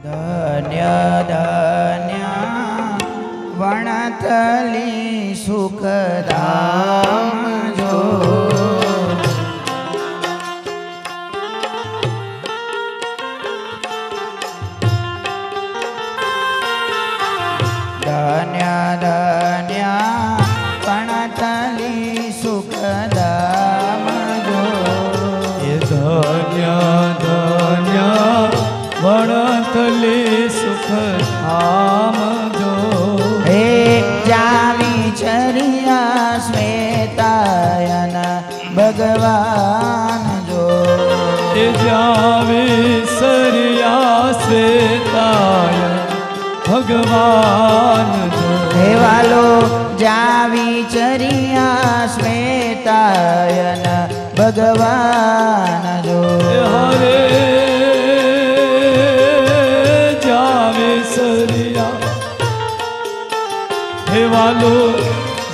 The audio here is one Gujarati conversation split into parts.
ધન્ય ધન્ય વણથલી સુખધામ જો ધન્ય ધન્ય વણથલી સુખધામ જો ધન્ય ધન્ય વણથલી સુખધામ જો હે જામી ચરિયા શ્વેતાયન ભગવાન જો એ જાવે સરિયા શ્વેતાય ભગવાન જો હે વાલો જાવી ચરિયા શ્વેતાયન ભગવાન જો હરે જાવે સરિયા હે વાલો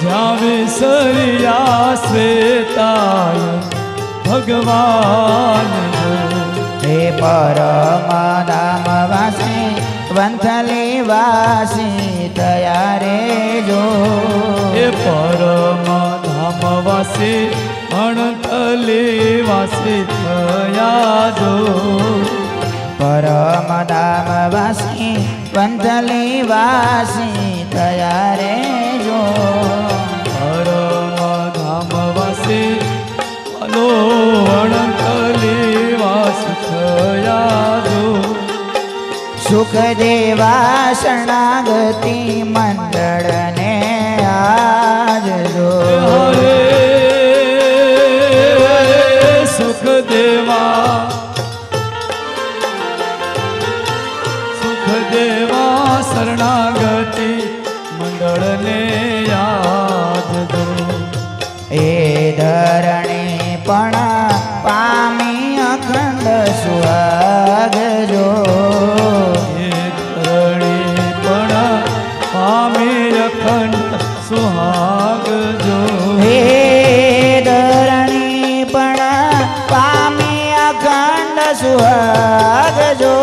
જાવે સરિયા શ્વેતાય ભગવાન જો હે પરમ ધામ વાસી વંથલી વાસી તયા રે જો એ પરમ ધામ વાસી અણથલી વાસી થયા જો પરમ ધામ વાસી વંથલી વાસી તયા રે જો પરમ ધામ વાસી અલો અણથલી વાસ થયા જો સુખ દેવા શરણાગતિ મંડળને આજજો હરે સુખ દેવા શરણાગતિ મંડળને યાદ દો એ ધરણી પણ પામી અખંડ સુહાગ જો એ ધરણી પણ પામી અખંડ સુહાગ જો હે ધરણી પણ પામી અખંડ સુહાગ જો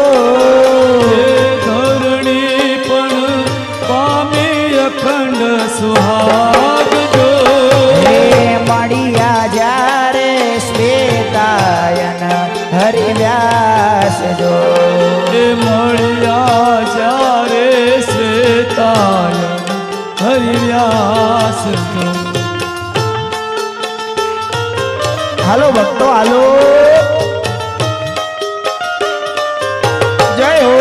ધરણી પણ પામી અખંડ સુહાગ જો હે મળ્યા જ્યારે શ્વેતાયન હરિવ્યાસ જો એ મળ્યા જ્યારે શ્વેતાય હરિવ્યાસ જો હાલો ભક્તો હાલો જય હો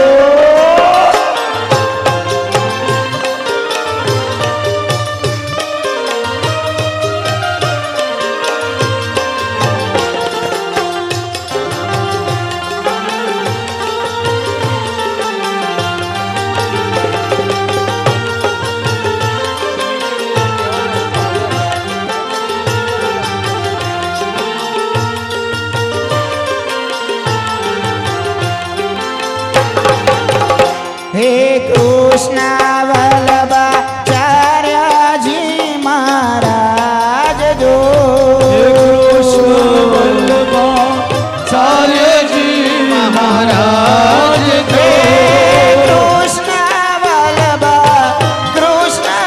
હે કૃષ્ણ વલ્લભાચાર્યજી મહારાજ જો હે કૃષ્ણ વલ્લભાચાર્યજી મહારાજ હે જો કૃષ્ણ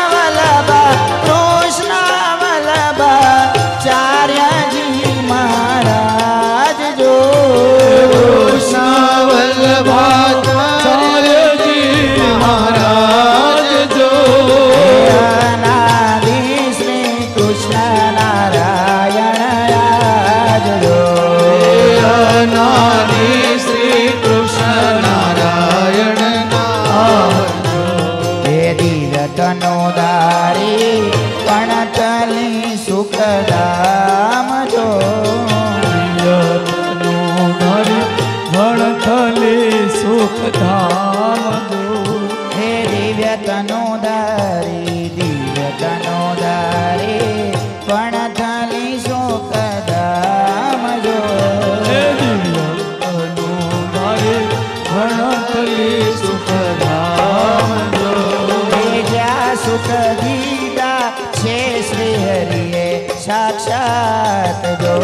વલ્લભાચાર્યજી મહારાજ જો કૃષ્ણ વલ્લભાચાર્યજી મહારાજ જો અનાદિ શ્રી કૃષ્ણ નારાયણ રાજ જો અનાદિ શ્રી કૃષ્ણ નારાયણ હે દિવ્ય તનોદારી પણતલી સુખધામ જો વણથલી સુખધામ જો હે દિવ્ય તનોદારી પણતલી સુખધામ જો હે દિવ્ય તનોદારી વણથલી સુખધામ જો હે જ્યાં સુખ દીધા છે શ્રી હરિએ સાક્ષાત જો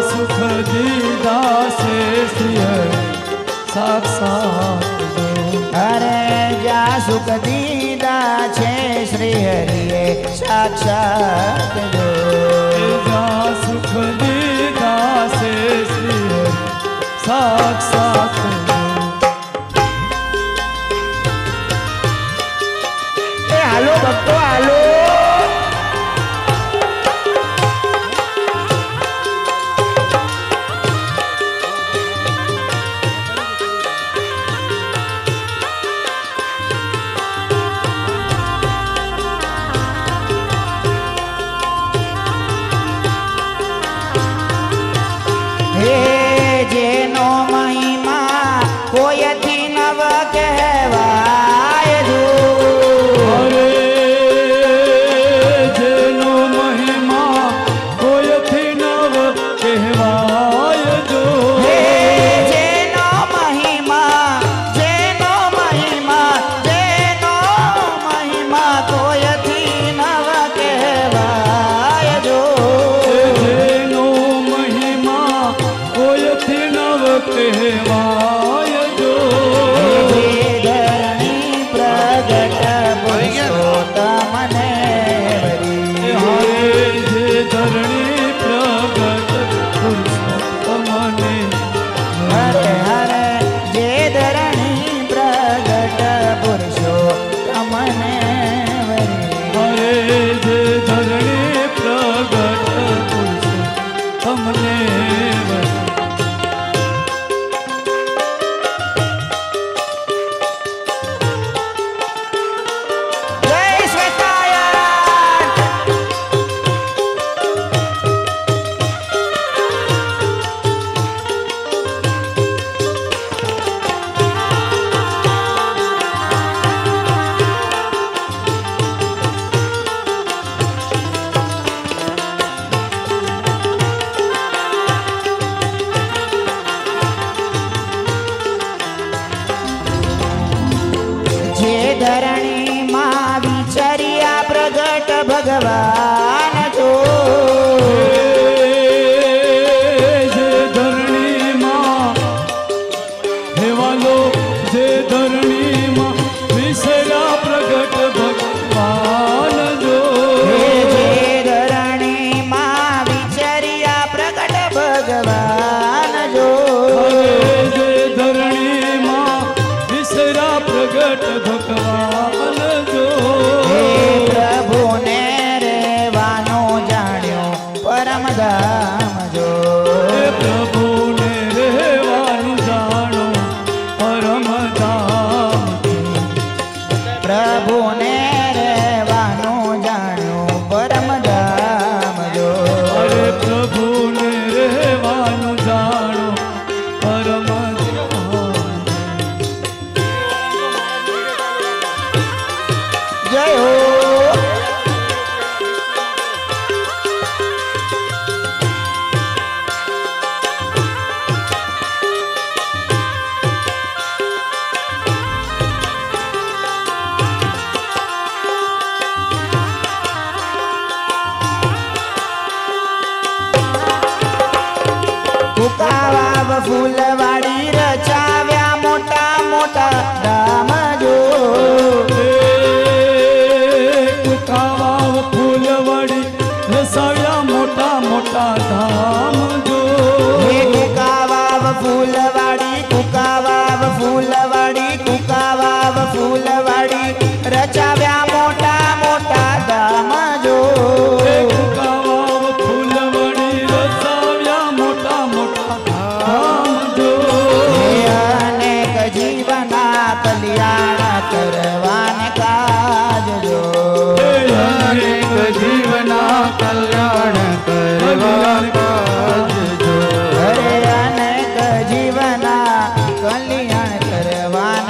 સુખ દીદા સે શ્રી સાક્ષાત સાથ જો અરે જ્યાં સુખ દીધા છે શ્રી હરિએ સાક્ષાત જો જ્યાં સુખ દીધા છે શ્રી હરિ સાક્ષાત જો એ હાલો ભક્તો હાલો હે જેનો મહિમા કોઈથી નવ કહેવાય જો અરે જેનો મહિમા કોઈથી નવ કહેવાય જો હે જેનો મહિમા જેનો મહિમા જેનો મહિમા કોઈથી નવ કહેવાય જો જેનો મહિમા કોઈથી નવ કહેવાય જો જે ધરણી પ્રગટ પુરુષોત્તમને વરી. હરે જે ધરણી પ્રગટ પુરુષોત્તમને હરે હરે જે ધરણી પ્રગટ પુરુષોત્તમને વરી. હરે જે ધરણી પ્રગટ પુરુષોત્તમને જય શ્વેતાયન. જે ધરણીમાં વિચર્યા પ્રગટ ભગવાન જો જે ધરણીમાં હેવાલો જે ધરણીમાં વિસરા પ્રગટ ભગવાન જો હે જે ધરણીમાં વિચર્યા પ્રગટ ભગવાન જો હરે જે ધરણીમાં વિસરા પ્રગટ ભગવાન જો હે પ્રભુને રેવાનું જાણ્યું પરમધામ જો હે પ્રભુને રહેવાનું જાણો પરમધામ પ્રભુને રેવાનું જાણ્યું પરમધામ જો અરે પ્રભુને રહેવાનું જાણો પરમધામ જય હો. કુકાવાવ ફૂલવાડી રચાવ્યા મોટા મોટા ધામ જો કુકાવાવ ફૂલવડી રસાવ્યા મોટા મોટા ધામ જો હે કુકાવાવ ફૂલવાડી કુકાવાવ ફૂલવાડી કુકાવાવ ફૂલવાડી રચાવ્યા મોટા મોટા ધામ જો કુકાવાવ ફૂલવડી રસાવ્યા મોટા મોટા ધામ જો હે અનેક જીવના કલ્યાણ કરવાને કાજ જો અનેક જીવના કલ્યાણ કરવા કાજ જો હરે અનેક જીવના કલ્યાણ કરવાને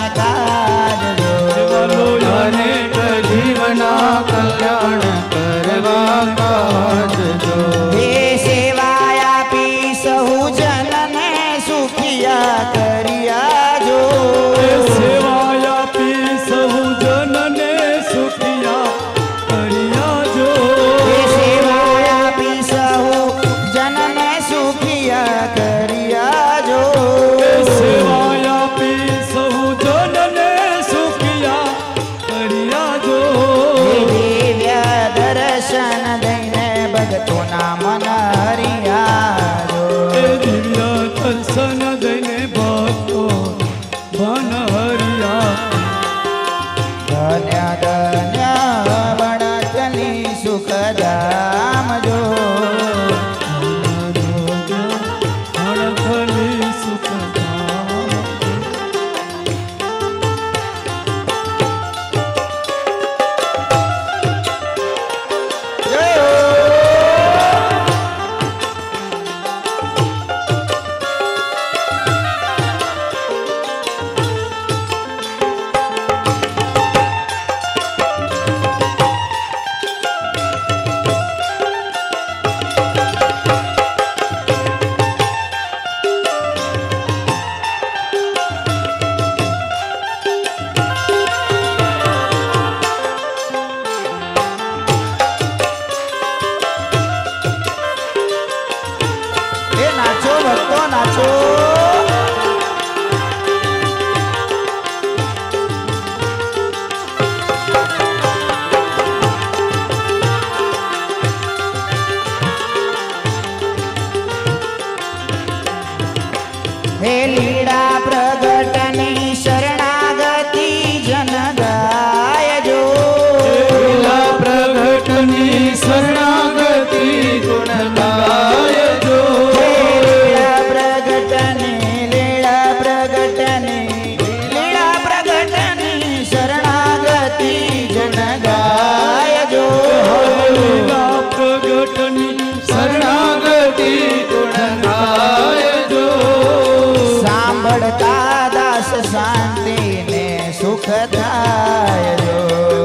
સુખ થાય જો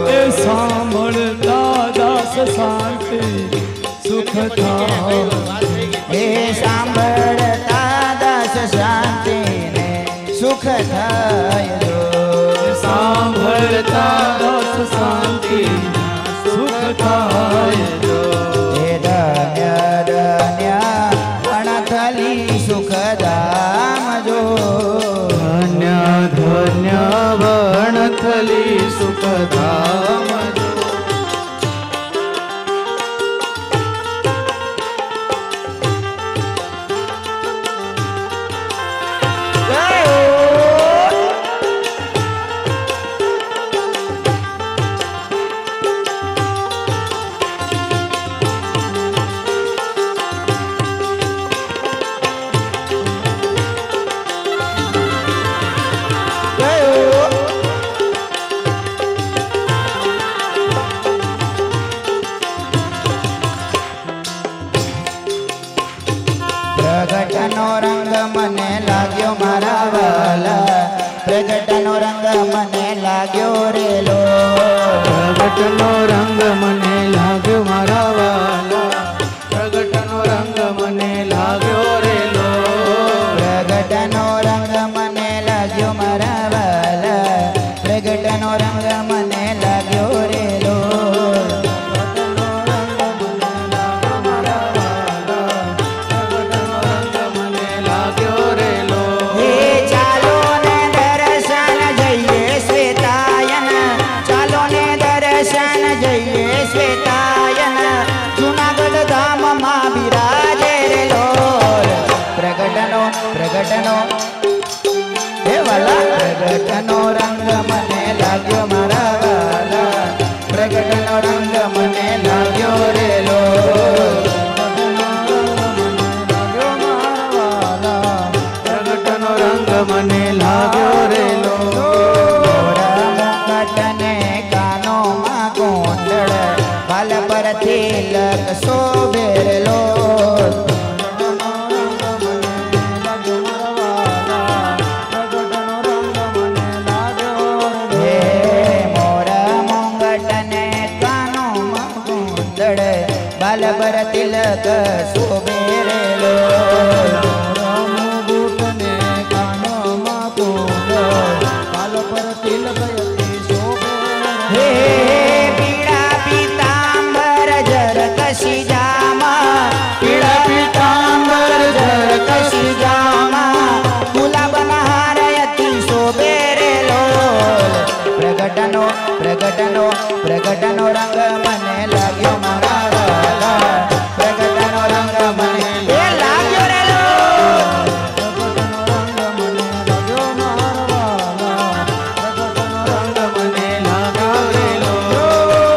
એ સાંભળતા દાસ શાંતિ સુખ થાય એ સાંભળતા દાસ શાંતિ ને સુખ થાય જો સાંભળતા દાસ શાંતિ સુખ થાય જો હે ધન્ય ધન્ય વણથલી સુખધામ જો ધન્ય ધન્ય વણથલી સુખધામ જો પ્રગટનો રંગ મને લાગ્યો મારા વાલા પ્રગટનો રંગ મને લાગ્યો રેલો પ્રગટનો રંગ મને લાગ્યો મારા વાલા પ્રગટનો રંગ મને લાગ્યો રેલો પ્રગટનો રંગ મને લાગ્યો મારા વાલા પ્રગટનો રંગ મને લાગ્યો રેલો મને લાગ્યો રેલો હે ચાલો ને દર્શન જઈએ શ્વેતાયન ચાલો ને દર્શન જઈએ શ્વેતાયન જુનાગઢ ધામમાં બિરાજે રે લોલ પ્રગટનો હે વાલા પ્રગટનો રંગ મને લાગ્યો મારા વાલા પ્રગટનો રંગ મને લાગ્યો રે લોલ પ્રગટનો રંગ મને લાગ્યો રેલો મોરા મુકટને કાનોમાં ગોંડળ બાલ પર તિલક શોભે રે લોલ હે મોરા મુકટને કાનોમાં ગોંડળ બાલ પર તિલક શોભે રે લોલ હે પીળા પીતાંબર જર કશી જામા પીળા પીતાંબર જર કશી જામા ગુલાબના હાર અતિ શોભે રે લોલ પ્રગટનો રંગ મને લાગ્યો મારા વાલા પ્રગટનો રંગ મને એ લાગ્યો રે લોલ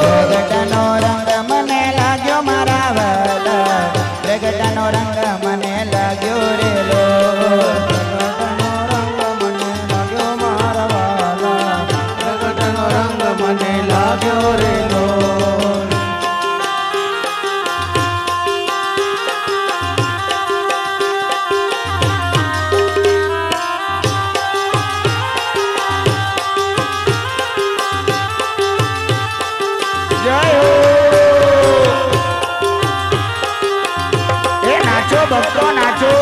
પ્રગટનો રંગ મને લાગ્યો મારા વાલા પ્રગટનો રંગ મને લાગ્યો રે લોલ પ્રગટનો રંગ મને લાગ્યો રેલો જય હો એ નાચો ભક્તો નાચો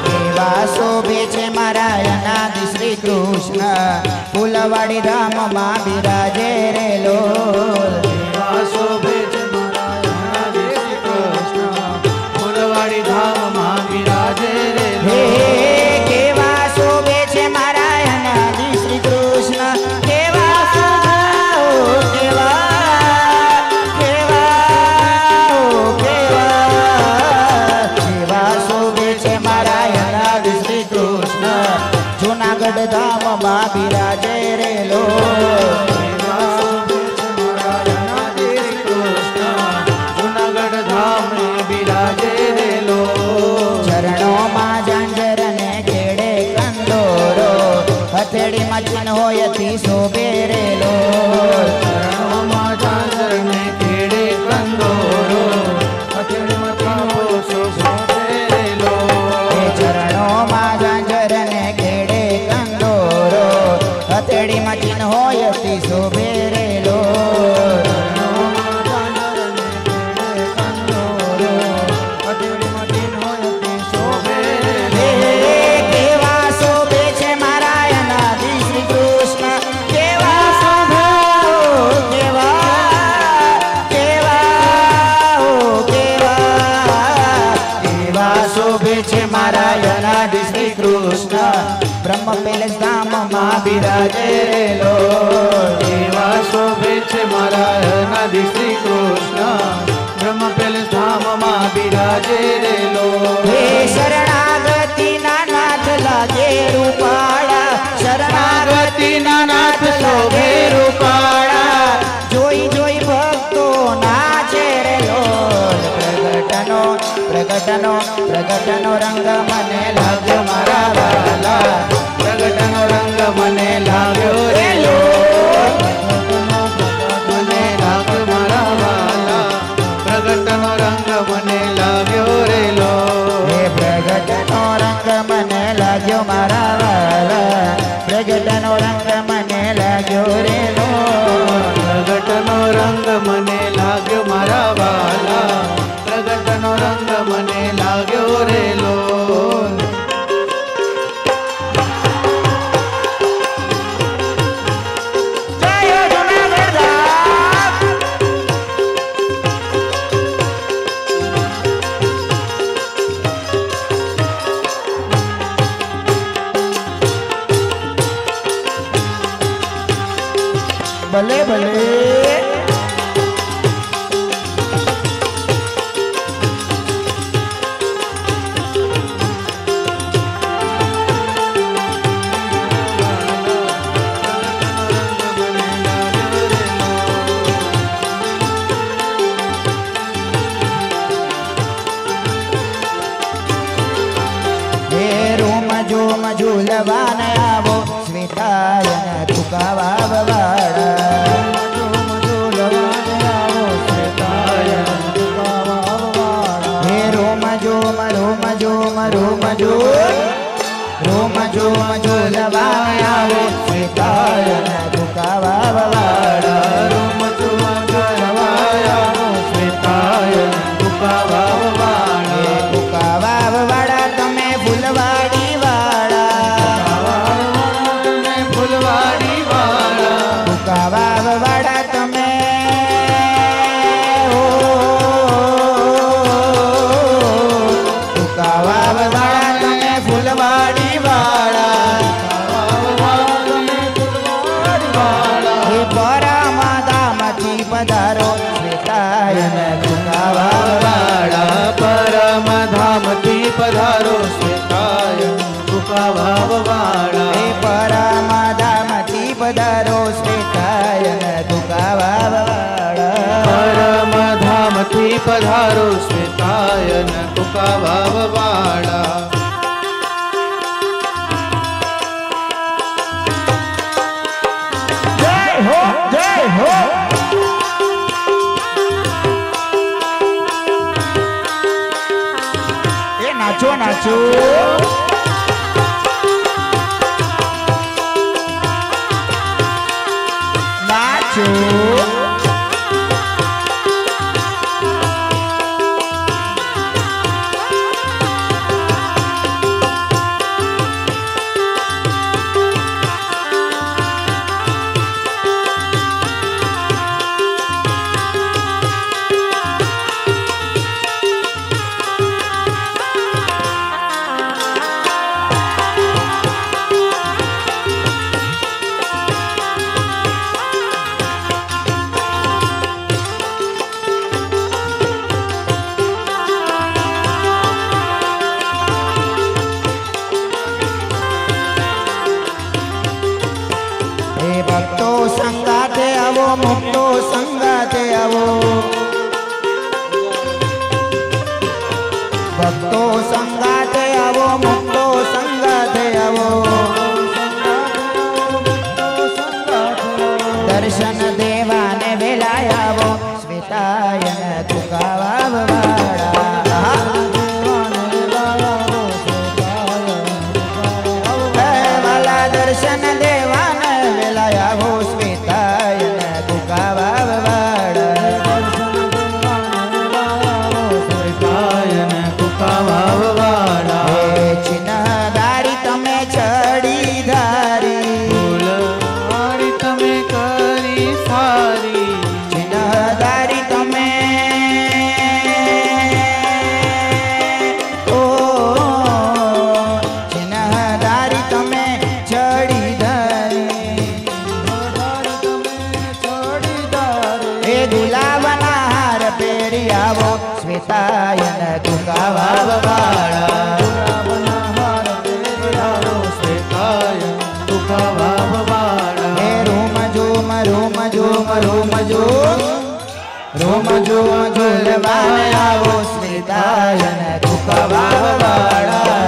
કેવા શોભે છે મારા અનાદિ શ્રી કૃષ્ણ ફૂલવાડી ધામમાં બિરાજે રે લોલ શોભે છે મારા શ્રી કૃષ્ણ ફૂલવાડી ધામમાં બિરાજે રેલો હે કેવા શોભે છે મારા અનાદિ શ્રી કૃષ્ણ કેવા કેવા કેવા શોભે છે મારા અનાદિ શ્રી કૃષ્ણ જુનાગઢ ધામમાં બિરાજે રે લોલ શોભે છે મારા યતી શોભે રે લોલ ચરણોમાં ઝાંઝર ને ખેડે કંદોરો હથેળીમાં તીનો શોભેલો એ ચરણોમાં ઝાંઝર ને ખેડે કંદોરો હથેળીમાં ચિહ્નો યતી શોભે રે લોલ કેવા શોભે છે મારા અનાદિ શ્રી કૃષ્ણ કેવા કેવા શોભે છે મારા અનાદિ શ્રી કૃષ્ણ બ્રહ્મ પેલેસ ધામમાં બિરાજે રે લોલ એવા શોભે છે મારા અનાદિ શ્રી કૃષ્ણ બ્રહ્મ પેલેસ ધામમાં બિરાજે રેલો હે શરણાગતિ ના નાથ લાગે રૂપાળા શરણાગતિ ના નાથ લાગે રૂપાળા જોઈ જોઈ ભક્તો નાચે રે લોલ પ્રગટનો રંગ મને લાગ્યો મારા વાલા પ્રગટનો રંગ મને લાગ્યો રે લોલ મને લાગ્યો મારા વાલા પ્રગટનો રંગ મને લાગ્યો રેલો હે પ્રગટનો રંગ મને લાગ્યો મારા વાલા પ્રગટનો રંગ મને લાગ્યો રે લોલ પ્રગટનો રંગ મને લાગ્યો મારા વાલા પ્રગટનો રંગ મને લાગ્યો રેલો જય જુનાગઢ ધામ ભલે ભલે હે રોમ જોમ ઝૂલવાને આવો સ્મિતાયન તુકાવા વાળા હે રોમ જોમ ઝૂલવાને આવો સ્મિતાયન તુકાવા વાળા રોમ તુમા કરવાયા શ્વેતાયન તુકાવા વાળા તુકાવા વાળા તમે ફૂલવાડી વાળા તમે ફૂલવાડી વાળા તુકાવા વાળા તમે તુકાવા વાળા તમે ફૂલવાડી વાળા હે પરમાધામથી પધારો શ્વેતાયન તુકાવા વાળા પરમધામથી પધારો શ્વેતાયન તુકાવા વાળા હે પરમાધામથી પધારો શ્વેતાયન તુકાવા વાળા પરમધામથી પધારો શ્વેતાયન તુકાવા વાળા જય હો જય હો એ નાચો નાચો નાચો ભક્તો સંગાતે આવો મુક્તો સંગાતે આવો ભક્તો સંગાતે આવો મુક્તો સંગાતે આવો દેવાને વેલાયાવો શ્વેતાયન તુકાવાવાળા વાલા દર્શન દેવાને વેલાયાવો શ્વેતાયન તુકાવાવાળા શ્વેતાયન કુકાવાવાળા હે ચિન્હધારી તમે ચડી ધારી ફૂલવાળી તમે કરી સારી ચિન્હધારી તમે ઓ ચિન્હધારી તમે ચડી ધારી એ ગુલાબના હાર પહેરી આવો શ્વેતાયન તુકાવાવાળા શ્વેતાયન કુકાવાવાળા હે રોમ ઝૂમ રોમ ઝૂમ રોમ ઝૂમ રોમ ઝૂમ ઝૂલવાને આવો શ્વેતાયન તુકાવાવાળા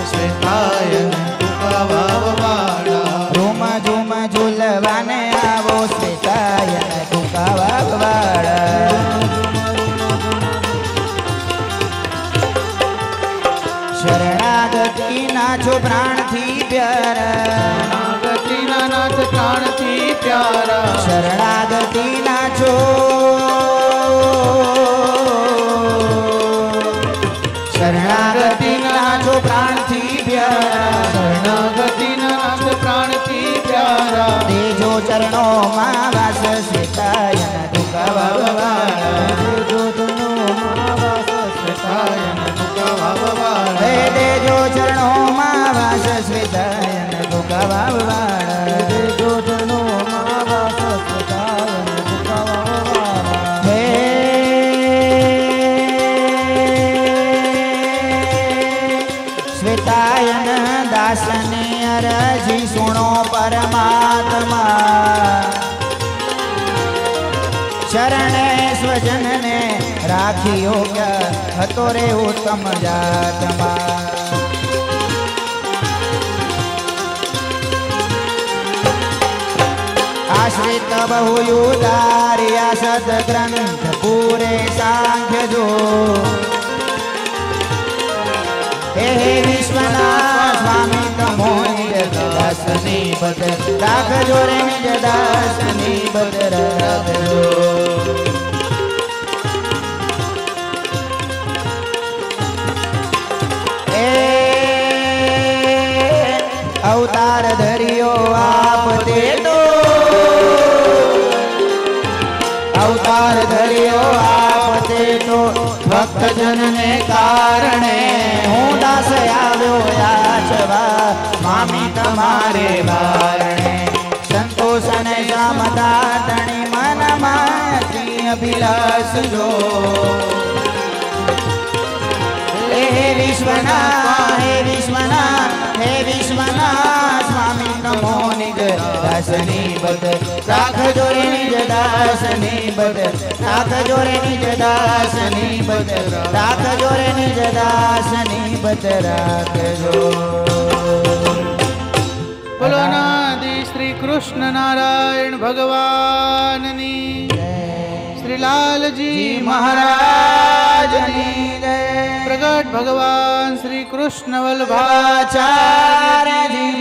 શ્વેતાયન કુકાવાવાળા રોમ ઝૂમ ઝૂલવાને આવો શ્વેતાયન તુકાવાવાળા શરણાગતિ નાચો પ્રાણથી પ્યારા ગતિના નાથ પ્રાણથી પ્યારા શરણાગતિ નાચો શરણાગતિ નાચો પ્રાણથી પ્યારા શરણાગતિના નાથ પ્રાણથી પ્યારા તેજો ચરણોમાં વાસ શ્વેતાયન તુકાવાવાળા શ્વેતાયન કુકાવાવાળા હે તેજો ચરણોમાં વાસ શ્વેતાયન તુકાવાવાળા હે શ્વેતાયન દાસની અરજી સુણો પરમાત્મા શરણે સ્વજનને રાખી યોગ્ય હતો રે ઉત્તમ જાતમાં આશ્રિત બહુ યુદાર્યા સદગ્રંથ પૂરે સાંખ્ય જો હે વિશ્વના સ્વામી તમો નિજ દાસની બદ રાખજો રે નિજ દાસની બદ રાખજો એ અવતાર ધર્યો આપ તે તો અવતાર ધર્યો આપ તે તો ભક્તજનને કારણે હું દાસ આવ્યો યાચવા સ્વામી તમારે બારણે સંતોષને સમતા તણી મનમાં અભિલાષ જો હે વિશ્વના હે વિશ્વના હે વિશ્વના સ્વામી નમો નિજ દાસની બદ રાખજો રે નિજ દાસની બદ રાખજો રે નિજ દાસની બદ રાખજો રે નિજ દાસની બદ રાખજો બોલો નાદિ શ્રી કૃષ્ણ નારાયણ ભગવાનની શ્રી લાલજી મહારાજની જય પ્રગટ ભગવાન શ્રી કૃષ્ણ વલ્લભાચાર્ય આચાર્યજી